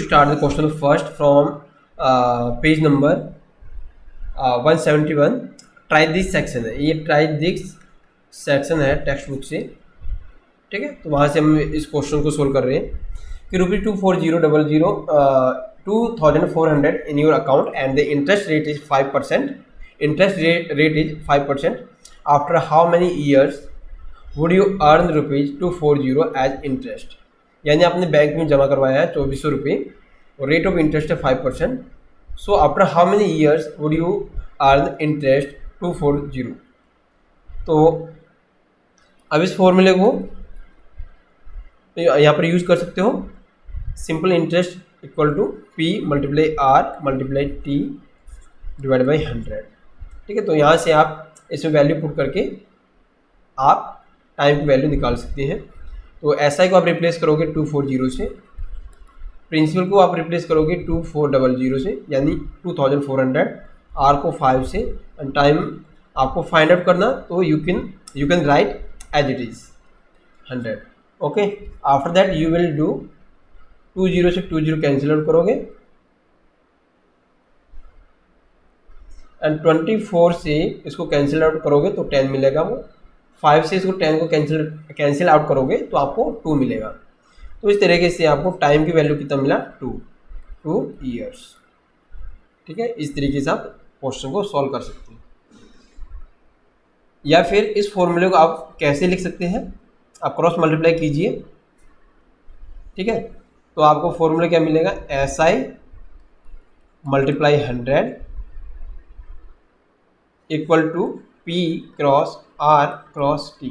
Start the question first from page number 171. Try this section है, ये try this section है text book से, ठीक है। तो वहाँ से हम इस क्वेश्चन को सोल्व कर रहे हैं कि ₹24000 2400 in your account and the interest rate is 5%. Interest rate is 5%. After how many years would you earn ₹240 as interest. यानी आपने बैंक में जमा करवाया है 2400 रुपये और रेट ऑफ इंटरेस्ट है 5%. So after how many years would you earn interest 240. तो अब इस फॉर्मूले को यहाँ पर यूज कर सकते हो. Simple interest equal to P multiply R multiply T divide by 100. ठीक है, तो यहाँ से आप इसमें वैल्यू पुट करके आप टाइम की वैल्यू निकाल सकते हैं. तो SI को आप रिप्लेस करोगे 240 से, प्रिंसिपल को आप रिप्लेस करोगे 2400 से यानी 2400, R को 5 से, एंड टाइम आपको फाइंड आउट करना तो you can write as it is 100. Okay, after that you will do 20 से 20 कैंसिल आउट करोगे एंड 24 से इसको कैंसिल आउट करोगे तो 10 मिलेगा. वो 5 से इसको 10 को कैंसिल आउट करोगे तो आपको 2 मिलेगा. तो इस तरीके से आपको टाइम की वैल्यू कितना मिला 2 ईयर्स. ठीक है, इस तरीके से आप क्वेश्चन को सॉल्व कर सकते हैं. या फिर इस फॉर्मूले को आप कैसे लिख सकते हैं, आप क्रॉस मल्टीप्लाई कीजिए. ठीक है, तो आपको फॉर्मूला क्या मिलेगा, SI multiply 100 equal to P cross R cross T.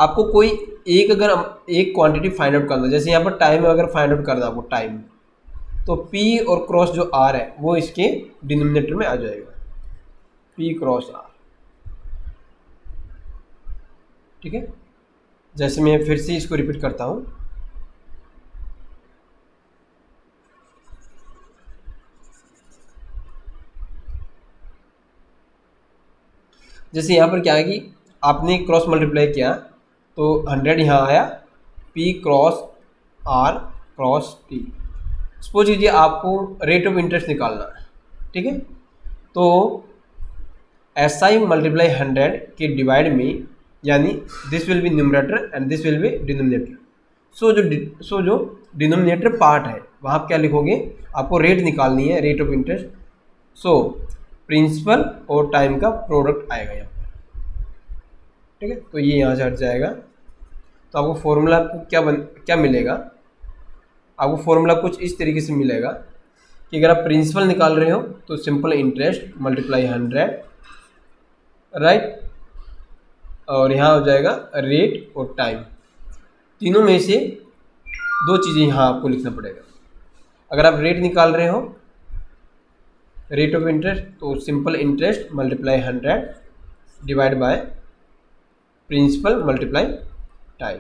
आपको कोई एक क्वांटिटी फाइंड आउट करना, जैसे यहाँ पर टाइम अगर फाइंड आउट करना आपको टाइम, तो P और क्रॉस जो R है वो इसके डिनोमिनेटर में आ जाएगा, P क्रॉस R. ठीक है, जैसे मैं फिर से इसको रिपीट करता हूँ. जैसे यहाँ पर क्या है कि आपने क्रॉस मल्टीप्लाई किया तो 100 यहाँ आया, P cross R cross T. Suppose कीजिए आपको रेट ऑफ इंटरेस्ट निकालना है. ठीक है, तो SI मल्टीप्लाई 100 के डिवाइड में, यानी this will be numerator and this will be denominator. So जो डिनोमिनेटर पार्ट है वहाँ आप क्या लिखोगे, आपको रेट निकालनी है, rate of interest. So principal और टाइम का प्रोडक्ट आएगा यहाँ पर. ठीक है, तो ये यहाँ से हट जाएगा. तो आपको फॉर्मूला क्या मिलेगा, आपको फॉर्मूला कुछ इस तरीके से मिलेगा कि अगर आप प्रिंसिपल निकाल रहे हो तो सिंपल इंटरेस्ट मल्टीप्लाई 100, राइट, और यहाँ हो जाएगा रेट और टाइम. तीनों में से दो चीज़ें यहाँ आपको लिखना पड़ेगा. अगर आप रेट निकाल रहे हो, रेट ऑफ इंटरेस्ट, तो simple interest multiply 100 divide by principal multiply time.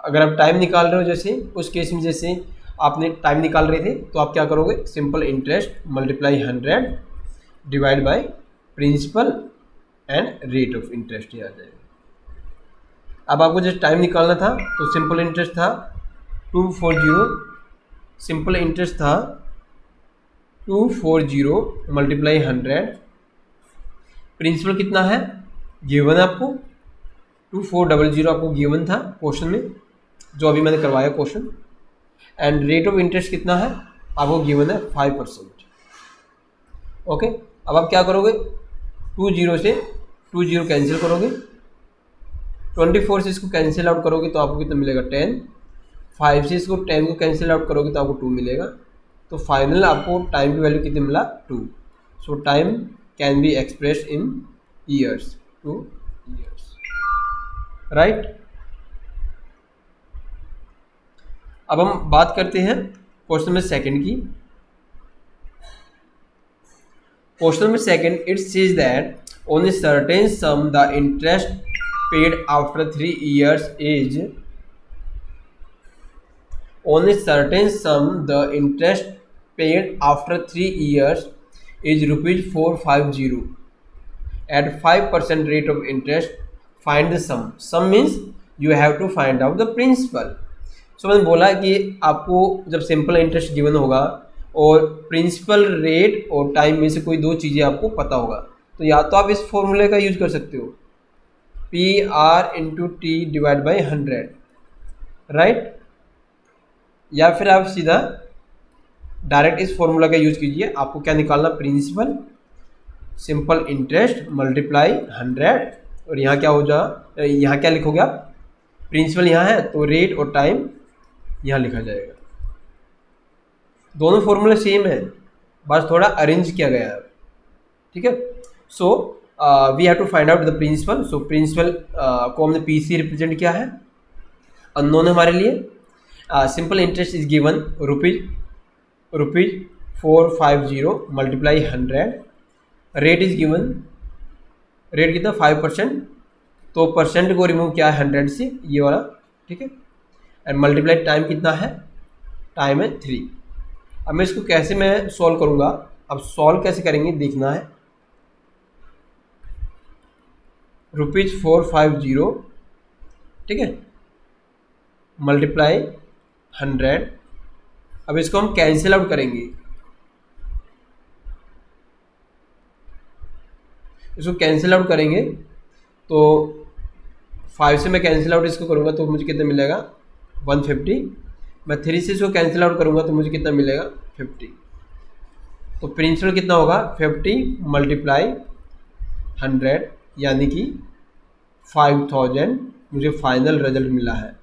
अगर आप टाइम निकाल रहे हो, जैसे उस केस में जैसे आपने टाइम निकाल रहे थे, तो आप क्या करोगे, simple interest multiply 100 divide by principal and rate of interest ही आ जाएगा. अब आपको जब टाइम निकालना था तो सिंपल इंटरेस्ट था 240, सिंपल इंटरेस्ट था 240 मल्टीप्लाई 100. प्रिंसिपल कितना है गिवन है आपको, 2400 आपको गिवन था क्वेश्चन में, जो अभी मैंने करवाया question. And rate of interest कितना है आपको गिवन है 5%. ओके, अब आप क्या करोगे, 20 से 20 कैंसिल करोगे, 24 से इसको कैंसिल आउट करोगे तो आपको कितना मिलेगा 10, 5 से इसको 10 को कैंसिल आउट करोगे तो आपको 2 मिलेगा. तो फाइनल आपको टाइम की वैल्यू कितनी मिला 2. सो time can be expressed in years, 2 years, right. अब हम बात करते हैं क्वेश्चन नंबर सेकंड की. Question number second, it says that on a certain some the interest paid after 3 years is, on a certain sum the interest paid after 3 years is ₹450 at 5% rate of interest. Find the sum. Sum means you have to find out the principal. सो मैंने बोला कि आपको जब simple interest given होगा और principal rate और time में से कोई दो चीज़ें आपको पता होगा, तो या तो आप इस फॉर्मूले का यूज कर सकते हो, P R into T divide by 100, right, या फिर आप सीधा डायरेक्ट इस फॉर्मूला का यूज कीजिए। आपको क्या निकालना, प्रिंसिपल सिंपल इंटरेस्ट मल्टीप्लाई 100, और यहाँ क्या हो जा, यहाँ क्या लिखोगे आप, प्रिंसिपल यहाँ है तो रेट और टाइम यहाँ लिखा जाएगा। दोनों फॉर्मूले सेम है, बस थोड़ा अरेंज किया गया है, ठीक है। So we have to find out the principal. So principal को हमने पी से रिप्रेजेंट किया है, अननोन है हमारे लिए। Simple interest is given rupees 450 multiply 100, rate is given, rate कितना 5%, तो परसेंट को रिमूव किया है 100 से, ये वाला, ठीक है, एंड मल्टीप्लाई टाइम कितना है, टाइम है 3। अब मैं इसको कैसे मैं सॉल्व करूँगा, अब सॉल्व कैसे करेंगे देखना है। रुपीज 450, ठीक है, मल्टीप्लाई 100। अब इसको हम कैंसिल आउट करेंगे, इसको कैंसिल आउट करेंगे तो 5 से मैं कैंसिल आउट इसको करूँगा तो मुझे कितना मिलेगा 150, मैं 3 से इसको कैंसिल आउट करूँगा तो मुझे कितना मिलेगा 50। तो प्रिंसिपल कितना होगा 50 मल्टीप्लाई 100, यानी कि 5000 मुझे फाइनल रिजल्ट मिला है।